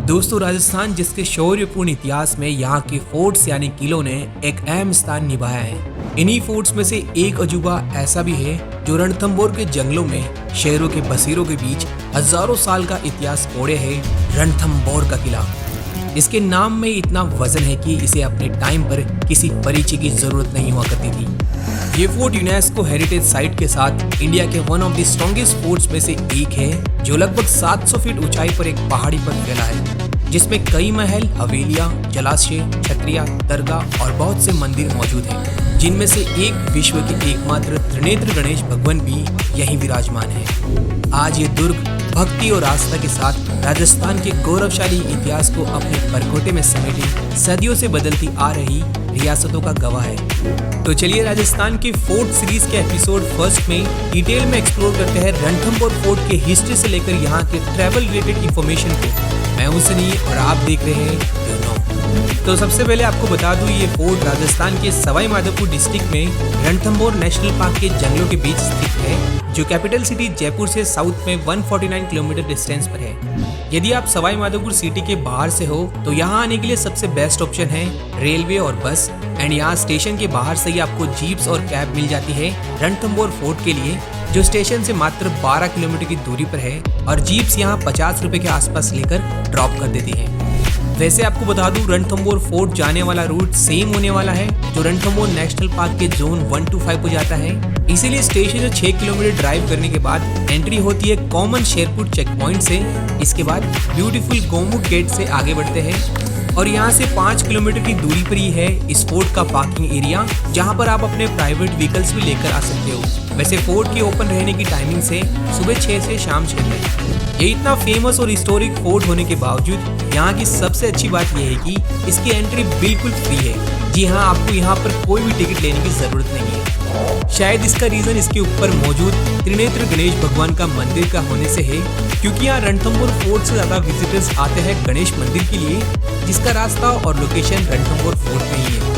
दोस्तों, राजस्थान जिसके शौर्यपूर्ण इतिहास में यहाँ के फोर्ट्स यानी किलों ने एक अहम स्थान निभाया है। इन्हीं फोर्ट्स में से एक अजूबा ऐसा भी है जो रणथंभौर के जंगलों में शेरों के बसेरों के बीच हजारों साल का इतिहास ओढ़े है। रणथंभौर का किला, इसके नाम में इतना वजन है कि इसे अपने टाइम पर किसी परिचय की जरूरत नहीं हुआ करती थी। ये फोर्ट यूनेस्को हेरिटेज साइट के साथ इंडिया के one of the strongest forts में से एक है, जो लगभग 700 फीट ऊंचाई पर एक पहाड़ी पर फैला है, जिसमें कई महल, हवेलियां, जलाशय, छतरियां, दरगाह और बहुत से मंदिर मौजूद हैं, जिनमें से एक विश्व के एकमात्र त्रिनेत्र गणेश भगवान भी यहीं विराजमान है। आज ये दुर्ग भक्ति और आस्था के साथ राजस्थान के गौरवशाली इतिहास को अपने परकोटे में समेटे सदियों से बदलती आ रही रियासतों का गवाह है। तो चलिए राजस्थान के फोर्ट सीरीज के एपिसोड फर्स्ट में डिटेल में एक्सप्लोर करते हैं रणथंभौर फोर्ट के हिस्ट्री से लेकर यहाँ के ट्रैवल रिलेटेड इंफॉर्मेशन को। मैं हूं सनी और आप देख रहे हैं यू नो। तो सबसे पहले आपको बता दूं, ये फोर्ट राजस्थान के सवाई माधोपुर डिस्ट्रिक्ट में रणथंभौर नेशनल पार्क के जंगलों के बीच स्थित है, जो कैपिटल सिटी जयपुर से साउथ में 149 किलोमीटर डिस्टेंस पर है। यदि आप सवाई माधोपुर सिटी के बाहर से हो तो यहाँ आने के लिए सबसे बेस्ट ऑप्शन है रेलवे और बस। एंड यहाँ स्टेशन के बाहर से ही आपको जीप्स और कैब मिल जाती है रणथंभौर फोर्ट के लिए, जो स्टेशन से मात्र 12 किलोमीटर की दूरी पर है, और जीप्स यहाँ 50 रुपए के आसपास लेकर ड्रॉप कर देती है। वैसे आपको बता दूं, रणथंभौर फोर्ट जाने वाला रूट सेम होने वाला है जो रणथंभौर नेशनल पार्क के जोन 1 to 5 को जाता है। इसीलिए स्टेशन से 6 किलोमीटर ड्राइव करने के बाद एंट्री होती है कॉमन शेरपुर चेक पॉइंट से। इसके बाद ब्यूटीफुल गोमुख गेट से आगे बढ़ते हैं और यहाँ से 5 किलोमीटर की दूरी पर ही है इस फोर्ट का पार्किंग एरिया, जहाँ पर आप अपने प्राइवेट व्हीकल्स भी लेकर आ सकते हो। वैसे फोर्ट की ओपन रहने की टाइमिंग से सुबह 6 से शाम 6 तक। ये इतना फेमस और हिस्टोरिक फोर्ट होने के बावजूद यहाँ की सबसे अच्छी बात यह है कि इसकी एंट्री बिल्कुल फ्री है। जी हाँ, आपको यहाँ पर कोई भी टिकट लेने की जरूरत नहीं है। शायद इसका रीजन इसके ऊपर मौजूद त्रिनेत्र गणेश भगवान का मंदिर का होने से है, क्योंकि यहाँ रणथंभौर फोर्ट से ज्यादा विजिटर्स आते हैं गणेश मंदिर के लिए, जिसका रास्ता और लोकेशन रणथंभौर फोर्ट में ही है।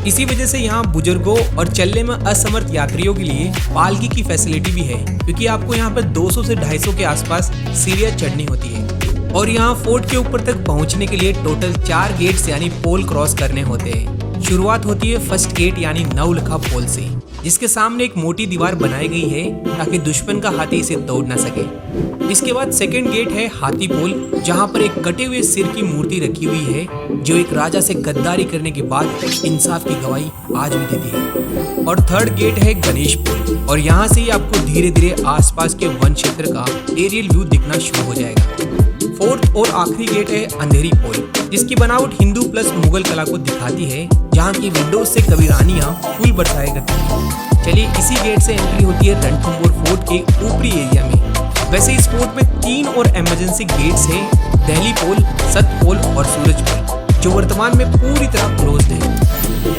इसी वजह से यहाँ बुजुर्गों और चलने में असमर्थ यात्रियों के लिए पालकी की फैसिलिटी भी है, क्योंकि आपको यहाँ पर 200 से 250 के आसपास सीढ़ियाँ चढ़नी होती है। और यहाँ फोर्ट के ऊपर तक पहुँचने के लिए टोटल 4 गेट्स यानी पोल क्रॉस करने होते हैं। शुरुआत होती है फर्स्ट गेट यानी नवलखा पोल से, जिसके सामने एक मोटी दीवार बनाई गई है ताकि दुश्मन का हाथी इसे तोड़ न सके। इसके बाद सेकंड गेट है हाथी पोल, जहां पर एक कटे हुए सिर की मूर्ति रखी हुई है, जो एक राजा से गद्दारी करने के बाद इंसाफ की गवाही आज भी देती है। और थर्ड गेट है गणेश पोल, और यहाँ से ही आपको धीरे धीरे आसपास के वन क्षेत्र का एरियल व्यू दिखना शुरू हो जाएगा। फोर्थ और आखिरी गेट है अंधेरी पोल, जिसकी बनावट हिंदू प्लस मुगल कला को दिखाती है, जहाँ की विंडोज से कबीरानियां फूल बरसाया करती हैं। चलिए, इसी गेट से एंट्री होती है रणथंभौर फोर्ट के ऊपरी एरिया में। वैसे इस फोर्ट में 3 और इमरजेंसी गेट्स हैं, दिल्ली पोल, सत पोल और सूरज पोल, जो वर्तमान में पूरी तरह क्लोज्ड है।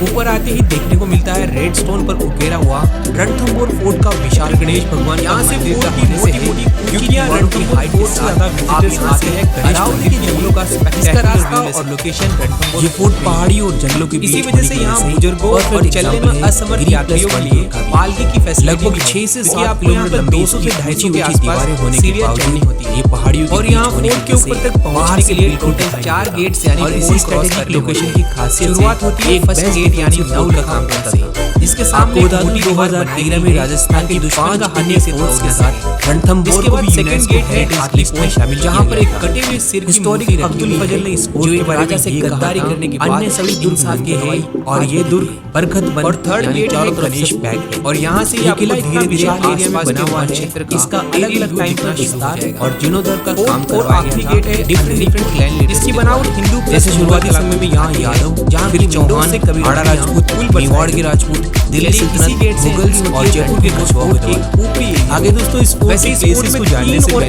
ऊपर आते ही देखने को मिलता है रेड स्टोन पर उकेरा हुआ रणथंभौर फोर्ट का विशाल गणेश भगवान। यहाँ से फोर्ट की मोटी-मोटी ऊंचियां की हाइट के साथ आप यहाँ से है गणेश मंदिर के जंगलों का स्पेक्टेकुलर रास्ता और लोकेशन रणथंभौर। ये फोर्ट पहाड़ी और जंगलों के बीच, इसी वजह से यहाँ बुजुर्गों और चलने में असमर्थ यात्रियों के लिए पालकी की फैसिलिटी लगभग 6 से 7 किलोमीटर 200 से 250 के आसपास सीढ़ियां चढ़नी होती है। ये पहाड़ियों और यहाँ फोर्ट के ऊपर तक पहुँचने के लिए टोटल 4 गेट्स यानी पोल क्रॉस कर लोकेशन की खासियत शुरुआत होती है फर्स्ट गेट यानी नवलखा पोल से, जिसके सामने 2013 में राजस्थान के दुश्मन का अन्य फोर्स के साथ रणथंभौर को भी सेकंड गेट है हाथी पोल शामिल, जहां पर एक कटे हुए सिर की मूर्ति अब्दुल फजल ने इस फोर्ट के राजा से गद्दारी करने के बाद अन्य सभी इंसान के है, और ये दुर्ग बरखत बन। और थर्ड गेट है गणेश पैक, और यहाँ से ये किला धीरे धीरे आसपास बना हुआ क्षेत्र का इसका अलग अलग टाइम का विस्तार और जीर्णोद्धार का काम करवाया गया। आखिरी गेट है डिफरेंट क्लैन, जिसकी बनावट हिंदू जैसे शुरुआती समय में यहाँ यादव, जहाँ फिर चौहान से कबीरा राजपूत, मेवाड़ के राजपूत, दिल्ली सल्तनत, मुगल और जयपुर के कुछ ऊपरी। आगे दोस्तों, इस प्लेसेस को जानने से पहले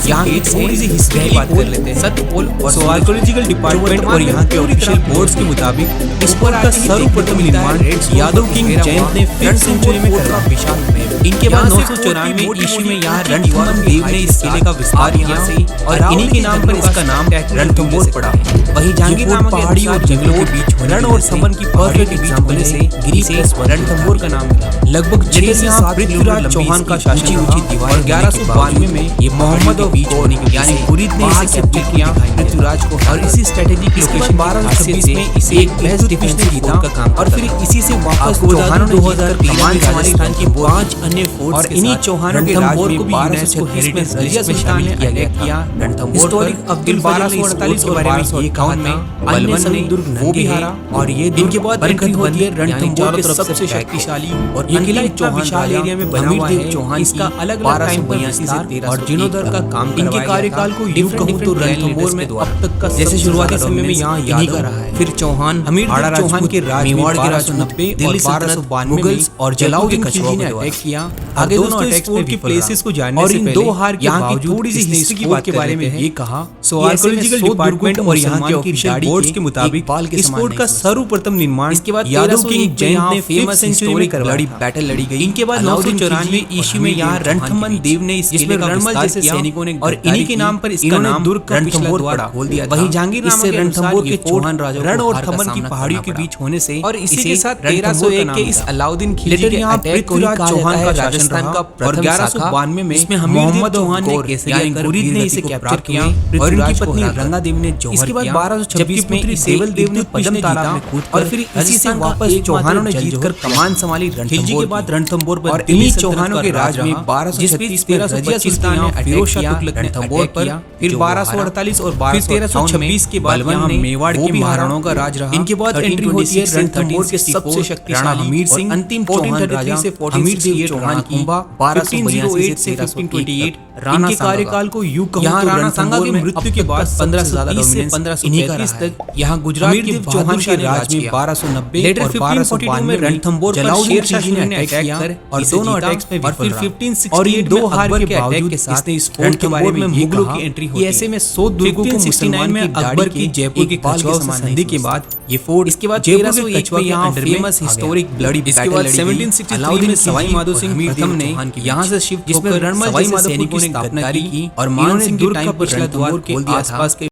यहाँ की थोड़ी सी हिस्ट्री की बात कर लेते हैं। सत पोल और आर्कियोलॉजिकल डिपार्टमेंट और यहाँ के ऑफिशियल बोर्ड्स के मुताबिक इस पोल का सर्वप्रथम निर्माण यादव किंग जयंत ने 5th सेंचुरी में करा। विशाल इनके बाद 994 ईस्वी में यहाँ रणथंभोर देव ने इस किले का विस्तार किया और इन्हीं के नाम पर इसका नाम रणथंभोर पड़ा। वहीं जहांगीर नामक पहाड़ी और जंगलों के बीच रण और संबंध की परफेक्ट एग्जाम्पल से गिरी से रणथंभोर का नाम मिला। लगभग 6 से 7 पृथ्वीराज चौहान का शासन रहा और 1192 में ये मोहम्मद और गौर यानी गुरीद ने इसे कैप्चर किया पृथ्वीराज को और इसी स्ट्रेटेजिक लोकेशन 1226 में इसे एक बेस्ट डिफेंस जीता का काम और फिर इसी से वापस चौहानों ने 2013 में राजस्थान की 5 अन्य फोर्ट्स और इन्हीं चौहानों के राज में 1236 हेरिटेज लिस्ट में शामिल किया गया। रणथंभोर अब्दुल 1248 के बारे में ये काउंट में बलवन ने वो भी हारा और ये दिन के बाद एंट्री होती है रणथंभोर के सबसे शक्तिशाली और ये किला इतना विशाल एरिया में बना हुआ है। चौहान इसका अलग अलग टाइम पर से 13 और जीर्णोद्धार का काम इनके कार्यकाल को यूं कहूं तो रणथंभोर में अब तक का जैसे शुरुआती समय में यहाँ याद कर रहा है। फिर चौहान हमीरपुर चौहान के राज मेवाड़ के राज 90 दिल्ली 1292 मुगल्स और जलाउद्दीन खिलजी ने अटैक किया। आगे दोनों अटैक्स में की प्लेसेस को जानने से पहले दो हार यहाँ की थोड़ी सी हिस्ट्री की बात के बारे में ये कहा। सो आर्कियोलॉजिकल डिपार्टमेंट और यहाँ के ऑफिशियल बोर्ड्स के मुताबिक इस फोर्ट का सर्वप्रथम निर्माण इसके बाद यादव किंग जैन ने फेमस सेंचुरी में करवाई बैटल लड़ी गई। इनके बाद 994 ईस्वी में यहाँ रणथंभन देव ने इस किले का विस्तार किया सैनिकों ने और इन्हीं के नाम पर इसका नाम दुर्ग का पिछला द्वार खोल दिया। वहीं जहांगीर नामक रणथंभोर के चौहान राजा रण और थंभन की पहाड़ियों के बीच होने से और इसी के साथ 1301 के इस अलाउद्दीन खिलजी के अटैक को चौहान का राजस्थान का प्रथम 1192 में इसमें मोहम्मद चौहान ने केसरिया गुरीद ने इसे कैप्चर किया और उनकी पत्नी रंगा देवी ने जौहर किया। इसके बाद 1226 में सेवल देव ने पद्म तालाब में कूद और फिर इसी से वापस चौहानों ने जीतकर कमान संभाली खिलजी के बाद रणथंभोर पर और इन्हीं चौहानों के राज में 1236 में रजिया सुल्तान ने फिरोज शाह तुगलक ने रणथंभोर पर फिर 1248 और 1326 के बाद यहाँ मेवाड़ के महाराणाओं का राज रहा। इनके बाद एंट्री होती है रणथंभोर के सबसे शक्तिशाली हमीर सिंह अंतिम चौहान राजा से हमीर सिंह चौहान की 1208 से 1528 इनके कार्यकाल को यूं कहूं यहाँ राणा सांगा की मृत्यु के बाद 1530 से 1535 तक यहाँ गुजरात के चौहान के राज में 1290 लेटर 1542 में रणथंभोर पर शेरशाह सूरी ने अटैक किया और दोनों अटैक्स में और फिर 1560 और ये दो हार के बावजूद इसने इस फोर्ट के बारे में मुगलों की एंट्री हुई। ऐसे में 100 दुर्गों को 1569 में अकबर की जयपुर के कचवाओं से संधि के बाद ये फोर्ट इसके बाद जयपुर के कचवा यहाँ फेमस हिस्टोरिक ब्लडी बैटल लड़ी। 1763 में सवाई माधो सिंह प्रथम ने यहाँ से शिफ्ट होकर रणमल जैसे सैनिकों ने गिरफ्तारी की और मान सिंह दुर्ग का पिछला द्वार के आसपास के